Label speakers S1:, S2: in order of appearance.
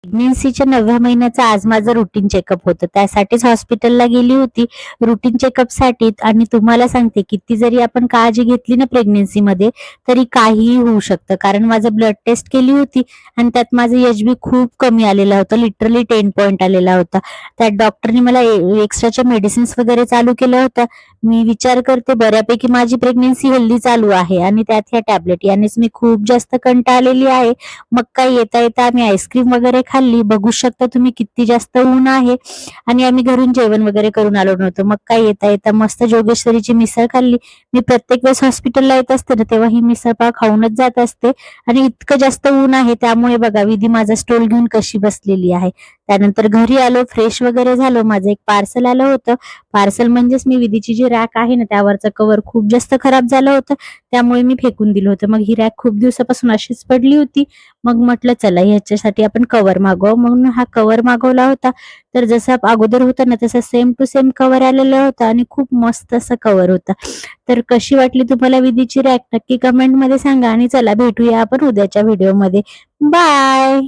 S1: प्रेग्नेन्सीच्या 9व्या महिन्याचा आज माझं रुटीन चेकअप होतं. त्यासाठीच हॉस्पिटलला गेली होती रुटीन चेकअपसाठी. आणि तुम्हाला सांगते किती जरी आपण काळजी घेतली ना प्रेग्नेन्सीमध्ये तरी काहीही होऊ शकतं. कारण माझं ब्लड टेस्ट केली होती आणि त्यात माझं HB खूप कमी आलेलं होतं. लिटरली 10 पॉइंट आलेला होता. त्यात डॉक्टरनी मला एक्स्ट्राच्या मेडिसिन्स वगैरे चालू केल्या होत्या. मी विचार करते बऱ्यापैकी माझी प्रेग्नेन्सी हेल्दी चालू आहे आणि त्यात ह्या टॅबलेट यानेच मी खूप जास्त कंटाळलेली आहे. मग काय येता येता आम्ही आईस्क्रीम वगैरे खाल्ली. बघू शकता तुम्ही किती जास्त ऊन आहे आणि आम्ही घरून जेवण वगैरे करून आलो नव्हतो. मग काय येता येता मस्त जोगेश्वरीची मिसळ खाल्ली. मी प्रत्येक वेळेस हॉस्पिटलला येत असते ना तेव्हा ही मिसळपाव खाऊनच जात असते आणि इतकं जास्त ऊन आहे त्यामुळे बघा विधी माझा स्टोल घेऊन कशी बसलेली आहे. त्यानंतर घरी आलो, फ्रेश वगैरे झालो. माझं एक पार्सल आलं होतं. पार्सल म्हणजेच मी विधीची जी रॅक आहे ना त्यावरचं कव्हर खूप जास्त खराब झालं होतं. त्यामुळे मी फेकून दिलं होतं. मग ही रॅक खूप दिवसापासून अशीच पडली होती. मग म्हटलं चला ह्याच्यासाठी आपण कव्हर मागवावं. म्हणून हा कव्हर मागवला होता. तर जसं अगोदर होतं ना तसं सेम टू सेम कव्हर आलेलं होतं आणि खूप मस्त असं कव्हर होतं. तर कशी वाटली तुम्हाला विधीची रॅक नक्की कमेंटमध्ये सांगा आणि चला भेटूया आपण उद्याच्या व्हिडिओमध्ये. बाय.